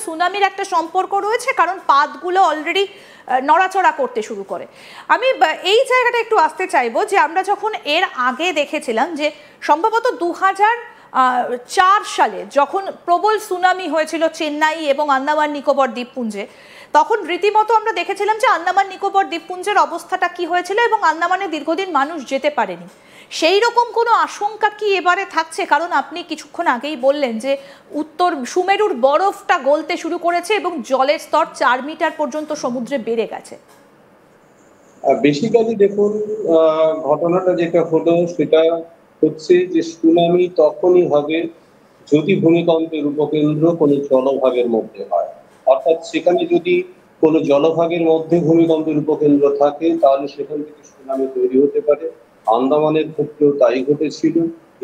সুনামির একটা সম্পর্ক রয়েছে, কারণ পাতগুলো অলরেডি নড়াচড়া করতে শুরু করে। আমি এই জায়গাটা একটু আসতে চাইবো যে আমরা যখন এর আগে দেখেছিলাম যে সম্ভবত 2004 সালে যখন প্রবল সুনামি হয়েছিল চেন্নাই এবং আন্দামান নিকোবর দ্বীপপুঞ্জে, তখন রীতিমতো আমরা দেখেছিলাম যে আন্দামান নিকোবর দ্বীপপুঞ্জের অবস্থাটা কি হয়েছিল এবং আন্দামানে দীর্ঘদিন মানুষ যেতে পারেনি। সেই রকম কোনো আশঙ্কা কি এবারে থাকছে? কারণ আপনি কিছুক্ষণ আগেই বললেন যে উত্তর সুমেরুর বরফটা গলতে শুরু করেছে এবং জলের স্তর 4 মিটার পর্যন্ত সমুদ্রে বেড়ে গেছে। বেসিক্যালি দেখুন, ঘটনাটা যেটা হলো সেটা হচ্ছে যে সুনামি তখনই হবে যদি ভূমিকম্পের উপকেন্দ্র কোনো জলভাগের মধ্যে হয়। অর্থাৎ সেখানে যদি কোনো জলভাগের মধ্যে ভূমিকম্পের উপকেন্দ্র থাকে তাহলে সেখান থেকে সুনামি তৈরি হতে পারে। আন্দামানের ক্ষেত্রেও তাই ঘটেছিল,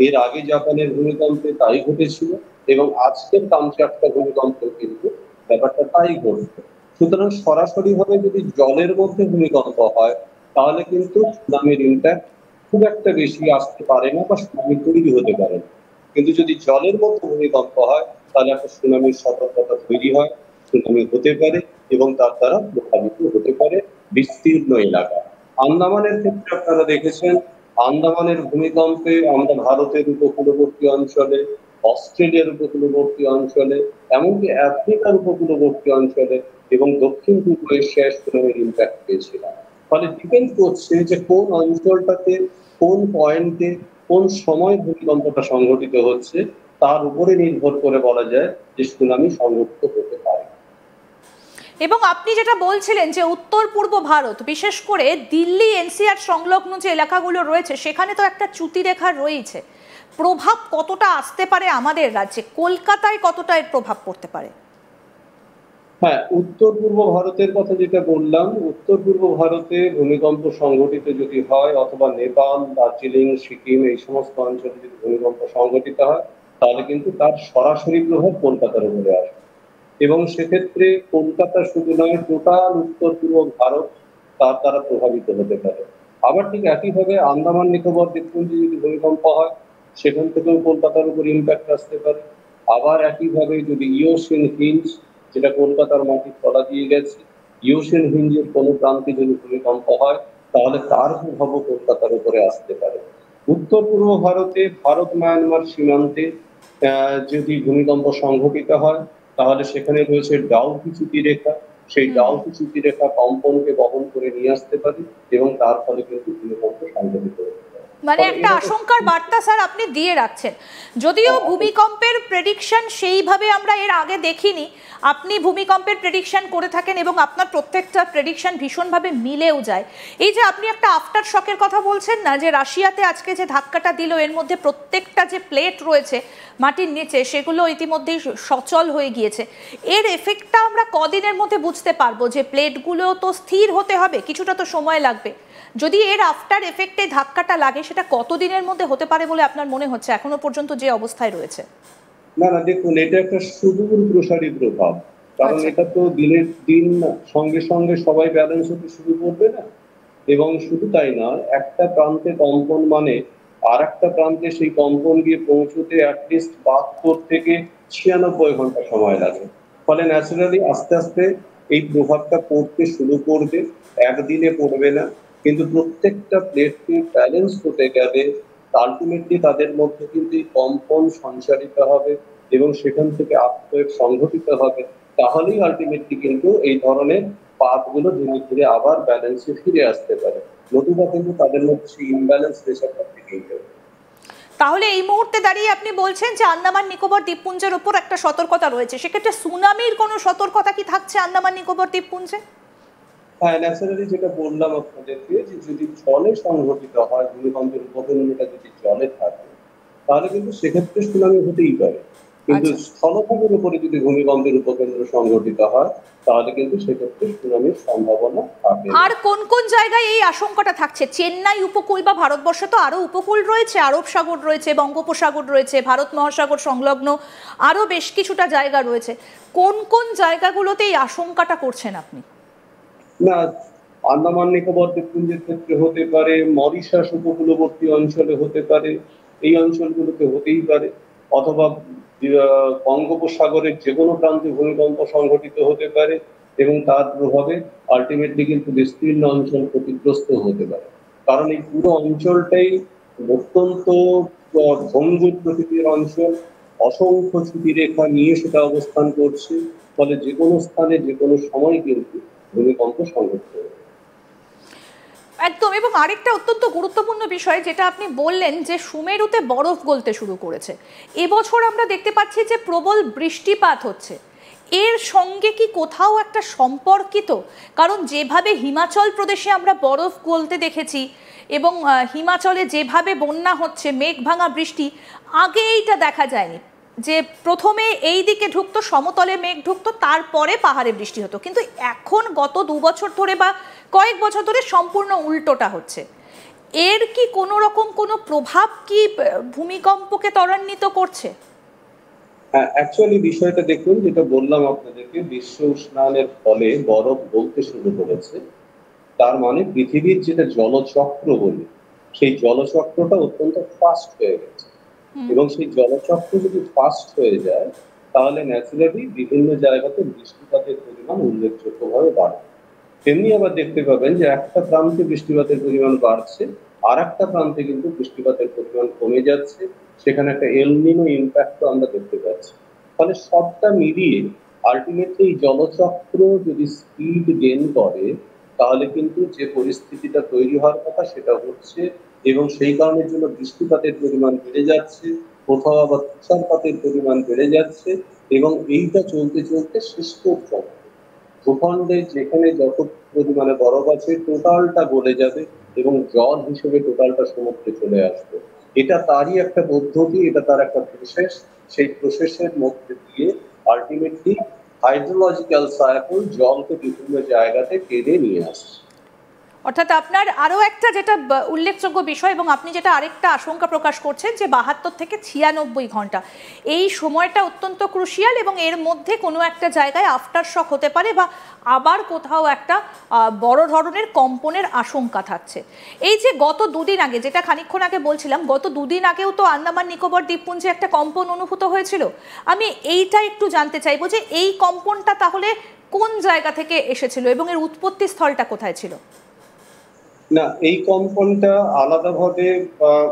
এর আগে জাপানের ভূমিকম্পে তাই ঘটেছিল, এবং আজকের কামচাটকা ভূমিকম্পে কিন্তু ব্যাপারটা তাই ঘটছে। সুতরাং সরাসরি ভাবে যদি জলের মধ্যে ভূমিকম্প হয় তাহলে কিন্তু সুনামির ইম্প্যাক্ট খুব একটা বেশি আসতে পারে না বা সুনামি তৈরি হতে পারে না। কিন্তু যদি জলের মধ্যে ভূমিকম্প হয় তাহলে একটা সুনামির সতর্কতা তৈরি হয়, সুনামি হতে পারে এবং তার দ্বারা প্রভাবিত হতে পারে বিস্তীর্ণ এলাকা। আন্দামানের ক্ষেত্রে আপনারা দেখেছেন, আন্দামানের ভূমিকম্পে আমরা ভারতের উপকূলবর্তী অঞ্চলে, অস্ট্রেলিয়ার উপকূলবর্তী অঞ্চলে, এমনকি আফ্রিকার উপকূলবর্তী অঞ্চলে এবং দক্ষিণ পূর্ব এশিয়ায় সুনামির ইম্প্যাক্ট পেয়েছিলাম। ফলে ডিপেন্ড করছে যে কোন অঞ্চলটাতে, কোন পয়েন্টে, কোন সময় ভূমিকম্পটা সংঘটিত হচ্ছে, তার উপরে নির্ভর করে বলা যায় যে সুনামি সংঘটিত হতে পারে। এবং আপনি যেটা বলছিলেন যে উত্তর পূর্ব ভারত, বিশেষ করে দিল্লি এনসিআর সংলগ্ন যে এলাকাগুলো রয়েছে সেখানে তো একটা চ্যুতিরেখা রয়েছে, প্রভাব কতটা আসতে পারে আমাদের রাজ্যে, কলকাতায় কতটা এর প্রভাব পড়তে পারে? হ্যাঁ, উত্তর পূর্ব ভারতের কথা যেটা বললাম, উত্তর পূর্ব ভারতে ভূমিকম্প সংঘটিত যদি হয় অথবা নেপাল, দার্জিলিং, সিকিম এই সমস্ত অঞ্চলে যদি ভূমিকম্প সংঘটিত হয় তাহলে কিন্তু তার সরাসরি প্রভাব কলকাতার উপরে আসবে, এবং সেক্ষেত্রে কলকাতা শুধু নয়, টোটাল উত্তর পূর্ব ভারত তার দ্বারা প্রভাবিত হতে পারে। আবার ঠিক একইভাবে আন্দামান নিকোবর দ্বীপপুঞ্জে যদি ভূমিকম্প হয় সেখান থেকেও কলকাতার উপর ইম্প্যাক্ট আসতে পারে। আবার একইভাবে যদি ইওসিন হিঞ্জ, যেটা কলকাতার মাটির তলা দিয়ে গেছে, ইওসিন হিঞ্জের কোনো প্রান্তে যদি ভূমিকম্প হয় তাহলে তার প্রভাবও কলকাতার উপরে আসতে পারে। উত্তর পূর্ব ভারতে ভারত মায়ানমার সীমান্তে যদি ভূমিকম্প সংঘটিত হয় তাহলে সেখানে রয়েছে ডাউকি চ্যুতিরেখা, সেই ডাউকি চ্যুতিরেখা কম্পনকে বহন করে নিয়ে আসতে পারে এবং তার ফলে কিন্তু ভূমিকম্প সংঘটিত হতে পারে। মানে একটা আশঙ্কার বার্তা স্যার আপনি দিয়ে রাখছেন। যদিও ভূমিকম্পের প্রেডিকশন সেইভাবে আমরা এর আগে দেখিনি, আপনি ভূমিকম্পের প্রেডিকশন করে থাকেন এবং আপনার প্রত্যেকটা প্রেডিকশন ভীষণভাবে মিলেও যায়। এই যে আপনি একটা আফটার শকের কথা বলছেন না, যে রাশিয়াতে আজকে যে ধাক্কাটা দিল এর মধ্যে প্রত্যেকটা যে প্লেট রয়েছে মাটির নিচে সেগুলো ইতিমধ্যেই সচল হয়ে গিয়েছে, এর এফেক্টটা আমরা কদিনের মধ্যে বুঝতে পারবো? যে প্লেটগুলো তো স্থির হতে হবে, কিছুটা তো সময় লাগবে। যদি এর আফটার এফেক্টে ধাক্কাটা লাগে সেটা কতদিনের মধ্যে হতে পারে বলে আপনার মনে হচ্ছে এখনো পর্যন্ত যে অবস্থায় রয়েছে? না না, দেখুন, এটা একটা সুদূর প্রসারী প্রভাব, কারণ এটা তো দিনের দিন সঙ্গে সঙ্গে সবাই ব্যালেন্স হতে শুরু করবে না। এবং শুধু তাই না, একটা প্রান্তে কম্পন মানে আর একটা প্রান্তে সেই কম্পন গিয়ে পৌঁছতে অ্যাটলিস্ট 72 থেকে 96 ঘন্টা সময় লাগে। ফলে ন্যাচারালি আস্তে আস্তে এই প্রভাবটা পড়তে শুরু করবে, একদিনে পড়বে না। কিন্তু প্রত্যেকটা প্লেটকে ব্যালেন্স হতে গেলে আলটিমেটলি তাদের মধ্যে কিন্তু এই কম্পন সঞ্চারিত হবে এবং সেখান থেকে আপওয়েভ সংঘটিত হবে। তাহলেই আলটিমেটলি কিন্তু এই ধরনের পাতগুলো ধীরে ধীরে আবার ব্যালেন্সে ফিরে আসতে পারে, নতুবা কিন্তু তাদের মধ্যে সেই ইমব্যালেন্স প্রেশারটা থেকেই যাবে। তাহলে এই মুহূর্তে দাঁড়িয়ে আপনি বলছেন যে আন্দামান নিকোবর দ্বীপপুঞ্জের উপর একটা সতর্কতা রয়েছে, সেক্ষেত্রে সুনামির কোনো সতর্কতা কি থাকছে আন্দামান নিকোবর দ্বীপপুঞ্জে? হ্যাঁ, ন্যাচারালি যেটা বললাম আপনাদেরকে, যে যদি জলে সংঘটিত হয়, ভূমিকম্পের উপকেন্দ্রটা যদি জলে থাকে তাহলে কিন্তু সেক্ষেত্রে সুনামি হতেই পারে। কিন্তু স্থলভাগের উপরে যদি ভূমিকম্পের উপকেন্দ্র সংঘটিত হয় তাহলে কিন্তু সেক্ষেত্রে সুনামির সম্ভাবনা থাকে। আর কোন কোন জায়গায় এই আশঙ্কাটা থাকছে? চেন্নাই উপকূল বা ভারতবর্ষে তো আরো উপকূল রয়েছে, আরব সাগর রয়েছে, বঙ্গোপসাগর রয়েছে, ভারত মহাসাগর সংলগ্ন আরো বেশ কিছুটা জায়গা রয়েছে, কোন কোন জায়গাগুলোতে এই আশঙ্কাটা করছেন আপনি? না, আন্দামান নিকোবর দ্বীপপুঞ্জের ক্ষেত্রে হতে পারে, মরিশাস উপকূলবর্তী অঞ্চলে হতে পারে, এই অঞ্চলগুলোতে হতেই পারে। অথবা বঙ্গোপসাগরের যে কোনো প্রান্তে ভূমিকম্প সংঘটিত হতে পারে, এবং তার প্রভাবে আলটিমেটলি কিন্তু বিস্তীর্ণ অঞ্চল ক্ষতিগ্রস্ত হতে পারে। কারণ এই পুরো অঞ্চলটাই অত্যন্ত ভঙ্গুর প্রকৃতির অঞ্চল, অসংখ্য চ্যুতিরেখা নিয়ে সেটা অবস্থান করছে, ফলে যে কোনো স্থানে যে কোনো সময় কিন্তু ভূমিকম্প সংঘটিত হবে। একদম। এবং আরেকটা অত্যন্ত গুরুত্বপূর্ণ বিষয় যেটা আপনি বললেন যে সুমেরুতে বরফ গলতে শুরু করেছে, এবছর আমরা দেখতে পাচ্ছি যে প্রবল বৃষ্টিপাত হচ্ছে, এর সঙ্গে কি কোথাও একটা সম্পর্কিত? কারণ যেভাবে হিমাচল প্রদেশে আমরা বরফ গলতে দেখেছি এবং হিমাচলে যেভাবে বন্যা হচ্ছে, মেঘ ভাঙা বৃষ্টি, আগে এইটা দেখা যায়নি যে প্রথমে এই দিকে ঢুকতো, সমতলে মেঘ ঢুকতো, তারপরে পাহাড়ে বৃষ্টি হতো, কিন্তু এখন গত 2 বছর ধরে বা কয়েক বছর ধরে সম্পূর্ণ উল্টোটা হচ্ছে। এর কি কোনো রকম কোনো প্রভাব কি ভূমিকম্পকে ত্বরান্বিত করছে? হ্যাঁ, অ্যাকচুয়ালি বিষয়টা দেখুন, যেটা বললাম আপনাদেরকে, বিশ্ব উষ্ণায়নের ফলে বরফ গলতে শুরু করেছে। তার মানে পৃথিবীর যেটা জলচক্র বলি, সেই জলচক্রটা অত্যন্ত ফাস্ট হয়ে গেছে, এবং সেই জলচক্র যদি ফাস্ট হয়ে যায় তাহলে ন্যাচুরালি বিভিন্ন জায়গাতে বৃষ্টিপাতের পরিমাণ উল্লেখযোগ্যভাবে বাড়ে। তেমনি আবার দেখতে পাবেন যে একটা প্রান্তে বৃষ্টিপাতের পরিমাণ বাড়ছে, আর একটা প্রান্তে কিন্তু বৃষ্টিপাতের পরিমাণ কমে যাচ্ছে। সেখানে একটা এলনিনো ইম্প্যাক্টও আমরা দেখতে পাচ্ছি। ফলে সবটা মিলিয়ে আলটিমেটলি এই জলচক্র যদি স্পিড গেইন করে, তাহলে কিন্তু যে পরিস্থিতিটা তৈরি হওয়ার কথা সেটা হচ্ছে, এবং সেই কারণের জন্য বৃষ্টিপাতের পরিমাণ বেড়ে যাচ্ছে, কোথাও আবার তুষারপাতের পরিমাণ বেড়ে যাচ্ছে, এবং এইটা চলতে চলতে শেষ পর্যন্ত ভূখণ্ডে যেখানে যত পরিমাণে বরফ আছে টোটালটা গলে যাবে, এবং জল হিসেবে টোটালটা সমুদ্রে চলে আসবে। এটা তারই একটা পদ্ধতি, এটা তার একটা প্রসেস। সেই প্রসেসের মধ্যে দিয়ে আলটিমেটলি হাইড্রোলজিক্যাল সাইকেল জলকে বিভিন্ন জায়গাতে টেনে নিয়ে আসছে। অর্থাৎ আপনার আরও একটা যেটা উল্লেখযোগ্য বিষয়, এবং আপনি যেটা আরেকটা আশঙ্কা প্রকাশ করছেন যে 72 থেকে 96 ঘন্টা, এই সময়টা অত্যন্ত ক্রুশিয়াল, এবং এর মধ্যে কোনো একটা জায়গায় আফটার শক হতে পারে বা আবার কোথাও একটা বড় ধরনের কম্পনের আশঙ্কা থাকছে। এই যে গত দুদিন আগে, যেটা খানিকক্ষণ আগে বলছিলাম, গত দুদিন আগেও তো আন্দামান নিকোবর দ্বীপপুঞ্জে একটা কম্পন অনুভূত হয়েছিল। আমি এইটা একটু জানতে চাইবো যে এই কম্পনটা তাহলে কোন জায়গা থেকে এসেছিল এবং এর উৎপত্তি স্থলটা কোথায় ছিল? না, এই কম্পনটা আলাদাভাবে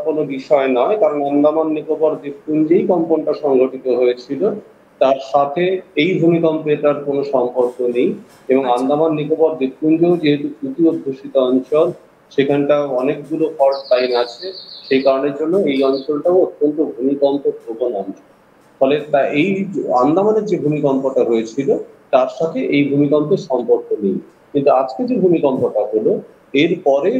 কোনো বিষয় নয়, কারণ আন্দামান নিকোবর দ্বীপপুঞ্জেই কম্পনটা সংঘটিত হয়েছিল। তার সাথে এই ভূমিকম্পের কোনো সম্পর্ক নেই, এবং আন্দামান নিকোবর দ্বীপপুঞ্জও যেহেতু চ্যুতি অধ্যুষিত অঞ্চল, সেখানটা অনেকগুলো ফল্ট লাইন আছে, সেই কারণের জন্য এই অঞ্চলটাও অত্যন্ত ভূমিকম্প প্রবণ অঞ্চল। ফলে এই আন্দামানের যে ভূমিকম্পটা হয়েছিল তার সাথে এই ভূমিকম্পের সম্পর্ক নেই। কিন্তু আজকে যে ভূমিকম্পটা হলো, এরপরে